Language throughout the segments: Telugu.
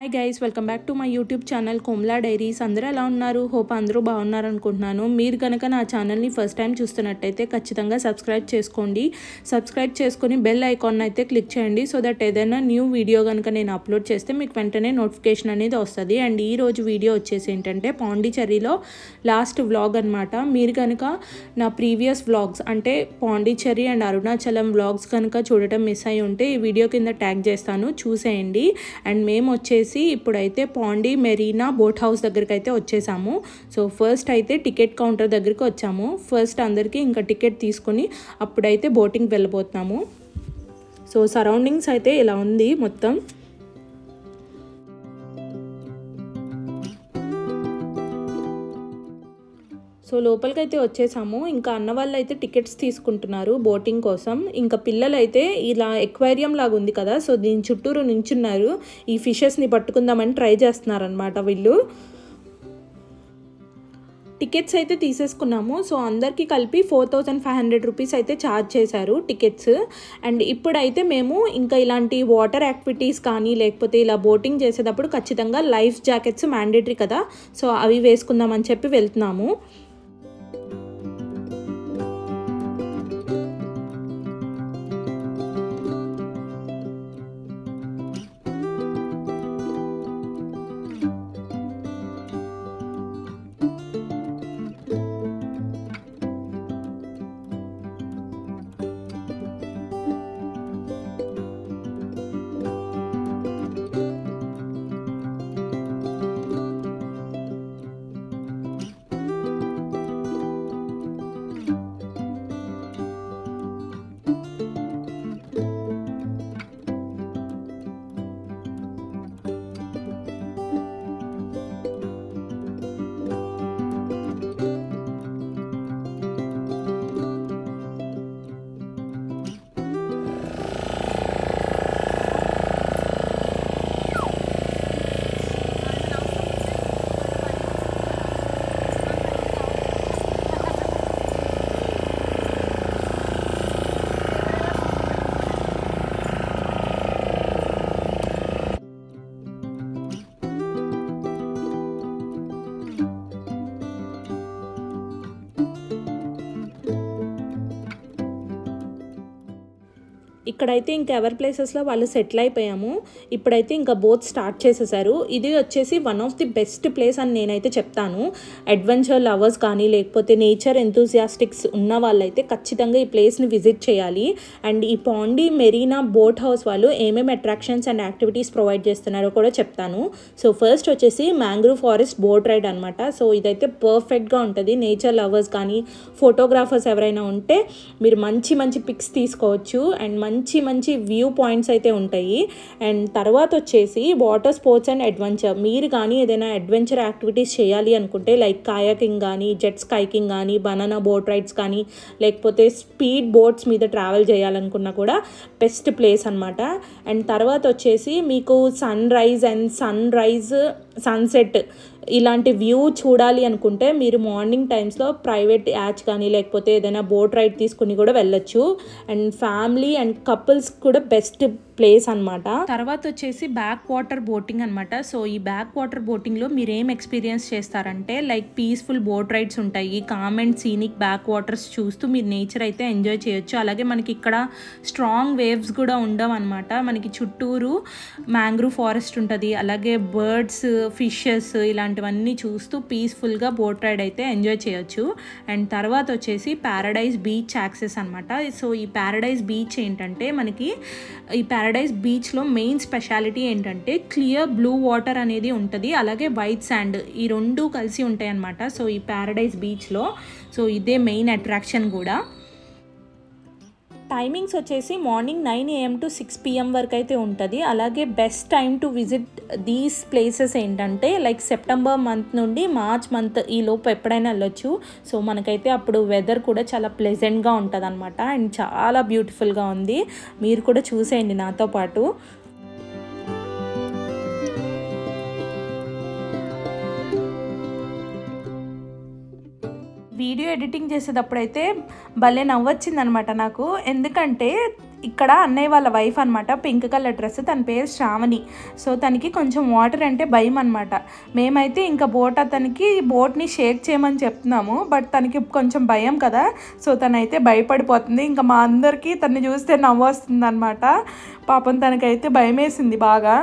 Hi guys, welcome back to my YouTube channel Komla diaries. అందరూ ఎలా ఉన్నారు? హోప్ అందరూ బాగున్నారు అనుకుంటున్నాను. మీరు కనుక నా ఛానల్ని ఫస్ట్ టైం చూస్తున్నట్టయితే ఖచ్చితంగా సబ్స్క్రైబ్ చేసుకోండి. సబ్స్క్రైబ్ చేసుకొని బెల్ ఐకాన్ అయితే క్లిక్ చేయండి, సో దట్ ఏదైనా న్యూ వీడియో కనుక నేను అప్లోడ్ చేస్తే మీకు వెంటనే నోటిఫికేషన్ అనేది వస్తుంది. అండ్ ఈరోజు వీడియో వచ్చేసి ఏంటంటే పాండిచ్చేరిలో లాస్ట్ వ్లాగ్ అనమాట. మీరు కనుక నా ప్రీవియస్ వ్లాగ్స్ అంటే పాండిచ్చేరి అండ్ అరుణాచలం వ్లాగ్స్ కనుక చూడటం మిస్ అయి ఉంటే ఈ వీడియో కింద ట్యాగ్ చేస్తాను, చూసేయండి. అండ్ మేము వచ్చేసి ఇప్పుడైతే పాండి మెరీనా బోట్ హౌస్ దగ్గరికి అయితే వచ్చేసాము. సో ఫస్ట్ అయితే టికెట్ కౌంటర్ దగ్గరికి వచ్చాము. ఫస్ట్ అందరికీ ఇంకా టికెట్ తీసుకొని అప్పుడైతే బోటింగ్ వెళ్ళబోతున్నాము. సో సరౌండింగ్స్ అయితే ఇలా ఉంది మొత్తం. సో లోపలికైతే వచ్చేసాము. ఇంకా అన్న వాళ్ళు అయితే టికెట్స్ తీసుకుంటున్నారు బోటింగ్ కోసం. ఇంకా పిల్లలు అయితే ఇలా ఎక్వేరియం లాగా ఉంది కదా, సో దీని చుట్టూరు నించున్నారు. ఈ ఫిషెస్ని పట్టుకుందామని ట్రై చేస్తున్నారనమాట వీళ్ళు. టికెట్స్ అయితే తీసేసుకున్నాము. సో అందరికీ కలిపి 4500 రూపీస్ అయితే ఛార్జ్ చేశారు టికెట్స్. అండ్ ఇప్పుడైతే మేము ఇంకా ఇలాంటి వాటర్ యాక్టివిటీస్ కానీ లేకపోతే ఇలా బోటింగ్ చేసేటప్పుడు ఖచ్చితంగా లైఫ్ జాకెట్స్ మ్యాండేటరీ కదా, సో అవి వేసుకుందామని చెప్పి వెళ్తున్నాము. ఇక్కడైతే ఇంకా ఎవరి ప్లేసెస్లో వాళ్ళు సెటిల్ అయిపోయాము. ఇప్పుడైతే ఇంకా బోట్ స్టార్ట్ చేసేసారు. ఇది వచ్చేసి one of the best place అని నేనైతే చెప్తాను. అడ్వెంచర్ లవర్స్ కానీ లేకపోతే నేచర్ ఎంతూజియాస్టిక్స్ ఉన్న వాళ్ళైతే ఖచ్చితంగా ఈ ప్లేస్ని విజిట్ చేయాలి. అండ్ ఈ పాండి మెరీనా బోట్ హౌస్ వాళ్ళు ఏమేమి అట్రాక్షన్స్ అండ్ యాక్టివిటీస్ ప్రొవైడ్ చేస్తున్నారో కూడా చెప్తాను. సో ఫస్ట్ వచ్చేసి మ్యాంగ్రూవ్ ఫారెస్ట్ బోట్ రైడ్ అనమాట. సో ఇదైతే పర్ఫెక్ట్గా ఉంటుంది. నేచర్ లవర్స్ కానీ ఫోటోగ్రాఫర్స్ ఎవరైనా ఉంటే మీరు మంచి మంచి పిక్స్ తీసుకోవచ్చు. అండ్ మంచి వ్యూ పాయింట్స్ అయితే ఉంటాయి. అండ్ తర్వాత వచ్చేసి వాటర్ స్పోర్ట్స్ అండ్ అడ్వెంచర్. మీరు కానీ ఏదైనా అడ్వెంచర్ యాక్టివిటీస్ చేయాలి అనుకుంటే లైక్ కాయాకింగ్ కానీ జెట్ స్కైకింగ్ కానీ బనానా బోట్ రైడ్స్ కానీ లేకపోతే స్పీడ్ బోట్స్ మీద ట్రావెల్ చేయాలనుకున్నా కూడా బెస్ట్ ప్లేస్ అనమాట. అండ్ తర్వాత వచ్చేసి మీకు సన్సెట్ ఇలాంటి వ్యూ చూడాలి అనుకుంటే మీరు మార్నింగ్ టైమ్స్లో ప్రైవేట్ యాచ్ కానీ లేకపోతే ఏదైనా బోట్ రైడ్ తీసుకుని కూడా వెళ్ళొచ్చు. అండ్ ఫ్యామిలీ అండ్ కపుల్స్ కూడా బెస్ట్ ప్లేస్ అనమాట. తర్వాత వచ్చేసి బ్యాక్ వాటర్ బోటింగ్ అనమాట. సో ఈ బ్యాక్ వాటర్ బోటింగ్లో మీరు ఏం ఎక్స్పీరియన్స్ చేస్తారంటే లైక్ పీస్ఫుల్ బోట్ రైడ్స్ ఉంటాయి. Calm and scenic back waters చూస్తూ మీరు నేచర్ అయితే ఎంజాయ్ చేయొచ్చు. అలాగే మనకి ఇక్కడ స్ట్రాంగ్ వేవ్స్ కూడా ఉండవు అనమాట. మనకి చుట్టూరు మ్యాంగ్రూవ్ ఫారెస్ట్ ఉంటుంది. అలాగే బర్డ్స్, ఫిషెస్ ఇలాంటివన్నీ చూస్తూ పీస్ఫుల్గా బోట్ రైడ్ అయితే ఎంజాయ్ చేయొచ్చు. అండ్ తర్వాత వచ్చేసి ప్యారడైజ్ బీచ్ యాక్సెస్ అనమాట. సో ఈ ప్యారడైజ్ బీచ్ ఏంటంటే మనకి ఈ ప్యారడైజ్ బీచ్లో మెయిన్ స్పెషాలిటీ ఏంటంటే క్లియర్ బ్లూ వాటర్ అనేది ఉంటుంది. అలాగే వైట్ శాండ్, ఈ రెండు కలిసి ఉంటాయి అన్నమాట. సో ఈ ప్యారడైజ్ బీచ్లో సో ఇదే మెయిన్ అట్రాక్షన్ కూడా. టైమింగ్స్ వచ్చేసి మార్నింగ్ 9 AM to 6 PM వరకు అయితే ఉంటుంది. అలాగే best time to visit these places ఏంటంటే లైక్ సెప్టెంబర్ మంత్ నుండి మార్చ్ మంత్ ఈ లోపు ఎప్పుడైనా వెళ్ళొచ్చు. సో మనకైతే అప్పుడు వెదర్ కూడా చాలా ప్లెజెంట్గా ఉంటుంది అనమాట. అండ్ చాలా బ్యూటిఫుల్గా ఉంది. మీరు కూడా చూసేయండి నాతో పాటు. వీడియో ఎడిటింగ్ చేసేటప్పుడైతే భలే నవ్వొచ్చిందనమాట నాకు. ఎందుకంటే ఇక్కడ అన్నయ్య వాళ్ళ వైఫ్ అనమాట, పింక్ కలర్ డ్రెస్, తన పేరు శ్రావణి. సో తనకి కొంచెం వాటర్ అంటే భయం అనమాట. మేమైతే ఇంకా అతనికి బోట్ని షేక్ చేయమని చెప్తున్నాము, బట్ తనకి కొంచెం భయం కదా, సో తనైతే భయపడిపోతుంది. ఇంకా మా అందరికీ తనని చూస్తే నవ్వు వస్తుంది అనమాట. పాపం తనకైతే భయం వేసింది బాగా.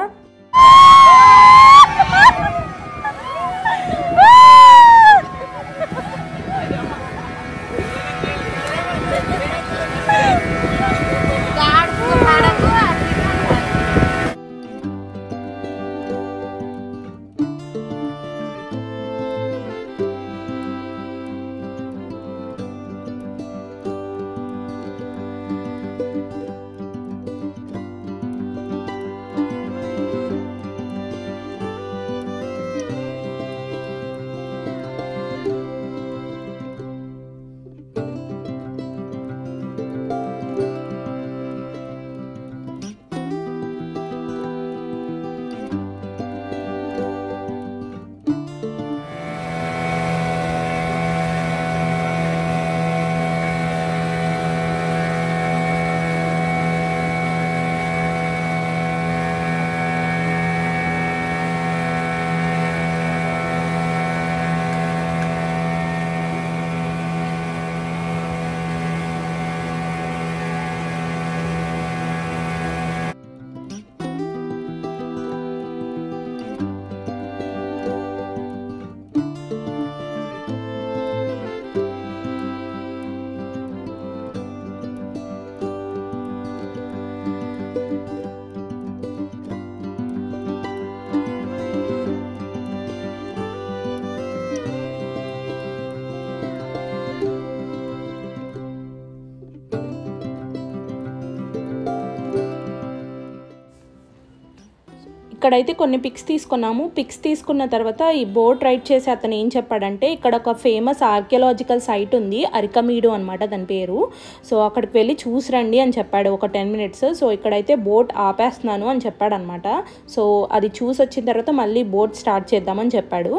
ఇక్కడైతే కొన్ని పిక్స్ తీసుకున్నాము. పిక్స్ తీసుకున్న తర్వాత ఈ బోట్ రైడ్ చేసి అతను ఏం చెప్పాడంటే, ఇక్కడ ఒక ఫేమస్ ఆర్కియలాజికల్ సైట్ ఉంది, అరికమీడు అనమాట దాని పేరు. సో అక్కడికి వెళ్ళి చూసి రండి అని చెప్పాడు, ఒక 10 minutes. సో ఇక్కడైతే బోట్ ఆపేస్తున్నాను అని చెప్పాడు అనమాట. సో అది చూసి వచ్చిన తర్వాత మళ్ళీ బోట్ స్టార్ట్ చేద్దామని చెప్పాడు.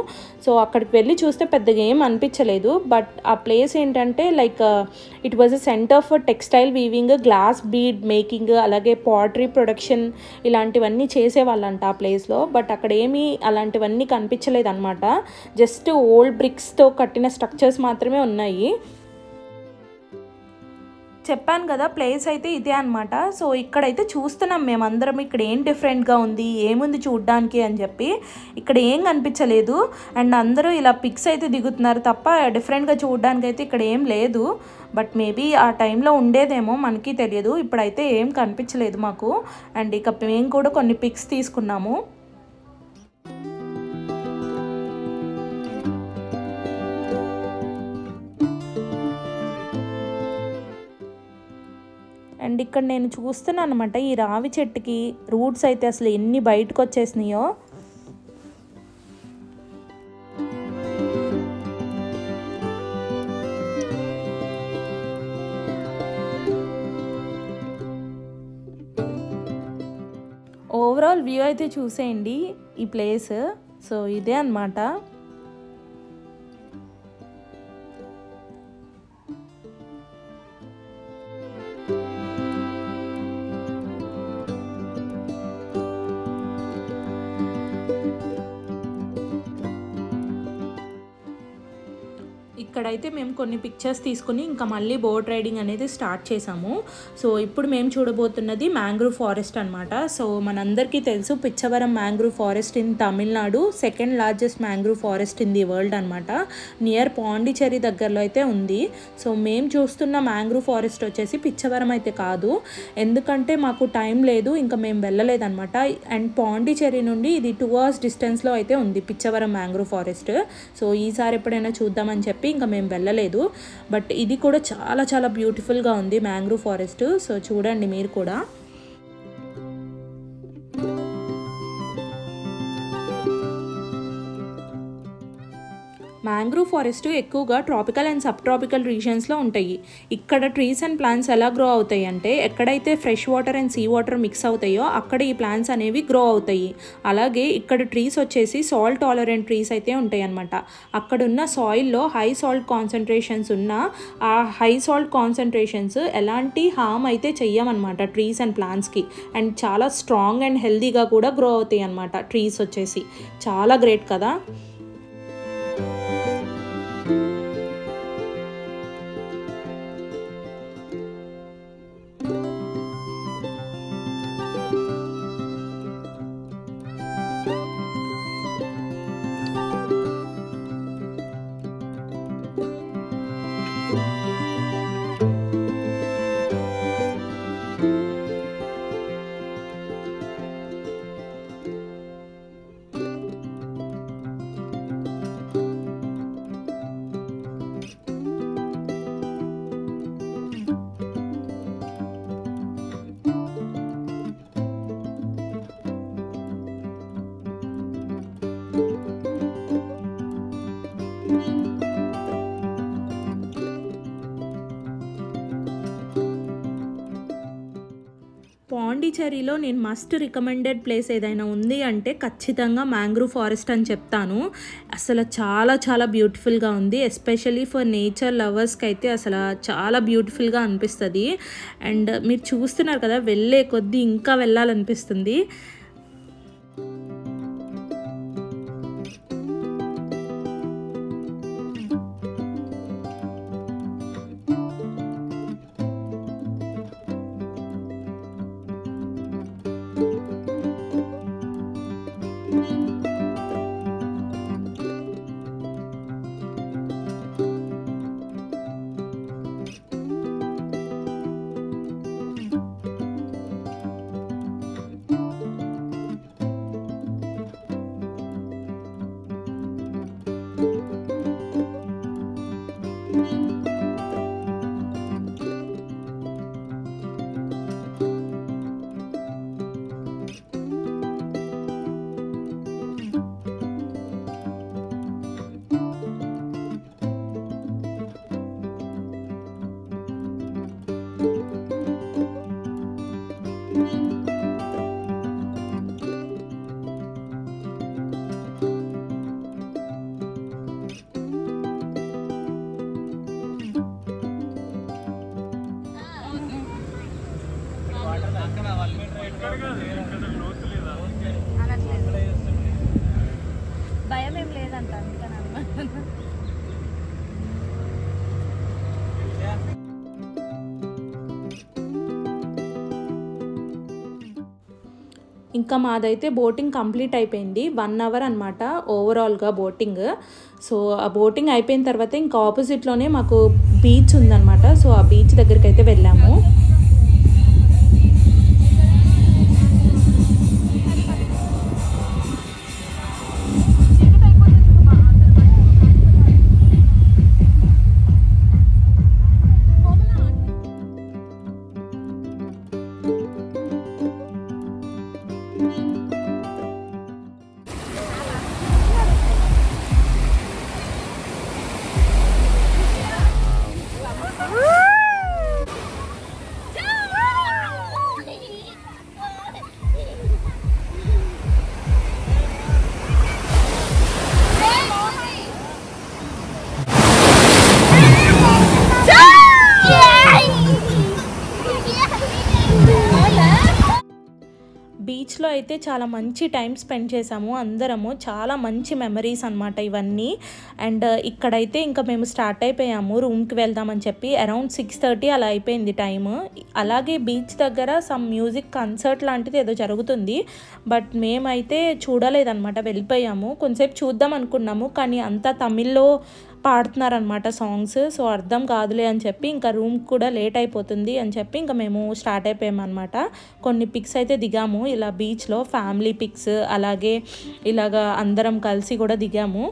సో అక్కడికి వెళ్ళి చూస్తే పెద్దగా ఏం అనిపించలేదు, బట్ ఆ ప్లేస్ ఏంటంటే like it was a centre for textile weaving, glass bead making, అలాగే పాటరీ ప్రొడక్షన్ ఇలాంటివన్నీ చేసేవాళ్ళంట ఆ ప్లేస్లో. బట్ అక్కడ ఏమీ అలాంటివన్నీ కనిపించలేదు అనమాట. జస్ట్ ఓల్డ్ బ్రిక్స్తో కట్టిన స్ట్రక్చర్స్ మాత్రమే ఉన్నాయి. చెప్పాను కదా ప్లేస్ అయితే ఇదే అనమాట. సో ఇక్కడైతే చూస్తున్నాం మేమందరం, ఇక్కడ ఏం డిఫరెంట్గా ఉంది, ఏముంది చూడ్డానికి అని చెప్పి. ఇక్కడ ఏం కనిపించలేదు, అండ్ అందరూ ఇలా పిక్స్ అయితే దిగుతున్నారు తప్ప డిఫరెంట్గా చూడడానికి అయితే ఇక్కడ ఏం లేదు. బట్ మేబీ ఆ టైంలో ఉండేదేమో, మనకి తెలియదు. ఇప్పుడైతే ఏం కనిపించలేదు మాకు. అండ్ ఇక మేము కూడా కొన్ని పిక్స్ తీసుకున్నాము. అండ్ ఇక్కడ నేను చూస్తున్నాను అనమాట, ఈ రావి చెట్టుకి రూట్స్ అయితే అసలు ఎన్ని బయటకు వచ్చేసినాయో. ఓవరాల్ వ్యూ అయితే చూసేయండి ఈ ప్లేస్. సో ఇదే అన్నమాట. ఇక్కడైతే మేము కొన్ని పిక్చర్స్ తీసుకుని ఇంకా మళ్ళీ బోట్ రైడింగ్ అనేది స్టార్ట్ చేసాము. సో ఇప్పుడు మేము చూడబోతున్నది మ్యాంగ్రూవ్ ఫారెస్ట్ అనమాట. సో మనందరికీ తెలుసు Pichavaram mangrove forest in Tamil Nadu second largest mangrove forest in the world అనమాట. నియర్ పాండిచేరి దగ్గరలో అయితే ఉంది. సో మేము చూస్తున్న మ్యాంగ్రూవ్ ఫారెస్ట్ వచ్చేసి పిచ్చవరం అయితే కాదు, ఎందుకంటే మాకు టైం లేదు, ఇంకా మేము వెళ్ళలేదన్నమాట. అండ్ పాండిచేరి నుండి ఇది 2 hours డిస్టెన్స్లో అయితే ఉంది పిచ్చవరం మ్యాంగ్రూవ్ ఫారెస్ట్. సో ఈసారి ఎప్పుడైనా చూద్దామని చెప్పి ఇంకా మేము వెళ్ళలేదు. బట్ ఇది కూడా చాలా చాలా బ్యూటిఫుల్గా ఉంది మ్యాంగ్రూవ్ ఫారెస్ట్. సో చూడండి మీరు కూడా. మ్యాంగ్రూవ్ ఫారెస్ట్ ఎక్కువగా ట్రాపికల్ అండ్ సబ్ ట్రాపికల్ రీజన్స్లో ఉంటాయి. ఇక్కడ ట్రీస్ అండ్ ప్లాంట్స్ ఎలా గ్రో అవుతాయి అంటే ఎక్కడైతే fresh water and sea water mix అవుతాయో అక్కడ ఈ ప్లాంట్స్ అనేవి గ్రో అవుతాయి. అలాగే ఇక్కడ ట్రీస్ వచ్చేసి సాల్ట్ టాలరెంట్ ట్రీస్ అయితే ఉంటాయి అన్నమాట. అక్కడున్న సాయిల్లో హై సాల్ట్ కాన్సన్ట్రేషన్స్ ఉన్న ఆ హై సాల్ట్ కాన్సన్ట్రేషన్స్ ఎలాంటి హామ్ అయితే చెయ్యమన్నమాట ట్రీస్ అండ్ ప్లాంట్స్కి. అండ్ చాలా స్ట్రాంగ్ అండ్ హెల్దీగా కూడా గ్రో అవుతాయి అన్నమాట ట్రీస్ వచ్చేసి. చాలా గ్రేట్ కదా. పాండిచేరిలో నేను మస్ట్ రికమెండెడ్ ప్లేస్ ఏదైనా ఉంది అంటే ఖచ్చితంగా మ్యాంగ్రూవ్ ఫారెస్ట్ అని చెప్తాను. అసలు చాలా చాలా బ్యూటిఫుల్గా ఉంది. ఎస్పెషల్లీ ఫర్ నేచర్ లవర్స్కి అయితే అసలు చాలా బ్యూటిఫుల్గా అనిపిస్తుంది. అండ్ మీరు చూస్తున్నారు కదా, వెళ్ళే కొద్దీ ఇంకా వెళ్ళాలనిపిస్తుంది. భయం ఏం లేదంట, అందుకని అన్నమాట. ఇంకా మాదైతే బోటింగ్ కంప్లీట్ అయిపోయింది. 1 అవర్ అనమాట ఓవరాల్గా బోటింగ్. సో ఆ బోటింగ్ అయిపోయిన తర్వాత ఇంకా ఆపోజిట్లోనే మాకు బీచ్ ఉందన్నమాట. సో ఆ బీచ్ దగ్గరికి అయితే వెళ్ళాము. బీచ్లో అయితే చాలా మంచి టైం స్పెండ్ చేసాము అందరము. చాలా మంచి మెమరీస్ అనమాట ఇవన్నీ. అండ్ ఇక్కడైతే ఇంకా మేము స్టార్ట్ అయిపోయాము రూమ్కి వెళ్దామని చెప్పి. అరౌండ్ 6:30 అలా అయిపోయింది టైము. అలాగే బీచ్ దగ్గర సమ్ మ్యూజిక్ కన్సర్ట్ లాంటిది ఏదో జరుగుతుంది. బట్ మేమైతే చూడలేదన్నమాట, వెళ్ళిపోయాము. కొంతసేపు చూద్దాం అనుకున్నాము, కానీ అంతా తమిళ్లో పాడుతున్నారనమాట సాంగ్స్. సో అర్థం కాదులే అని చెప్పి ఇంకా రూమ్ కూడా లేట్ అయిపోతుంది అని చెప్పి ఇంకా మేము స్టార్ట్ అయిపోయాము అనమాట. కొన్ని పిక్స్ అయితే దిగాము ఇలా బీచ్లో, ఫ్యామిలీ పిక్స్, అలాగే ఇలాగా అందరం కలిసి కూడా దిగాము.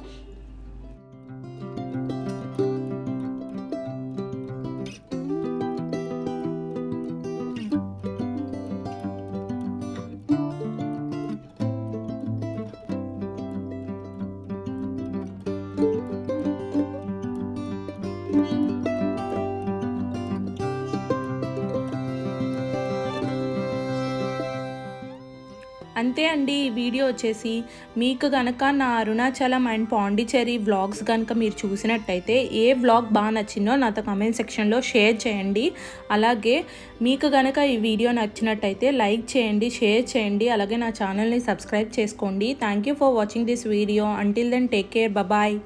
అంతే అండి ఈ వీడియో వచ్చేసి. మీకు కనుక నా అరుణాచలం అండ్ పాండిచ్చేరి వ్లాగ్స్ కనుక మీరు చూసినట్టయితే ఏ వ్లాగ్ బాగా నచ్చిందో నాతో కమెంట్ సెక్షన్లో షేర్ చేయండి. అలాగే మీకు కనుక ఈ వీడియో నచ్చినట్టయితే లైక్ చేయండి, షేర్ చేయండి, అలాగే నా ఛానల్ని సబ్స్క్రైబ్ చేసుకోండి. Thank you for watching this video. Until then take care, bye.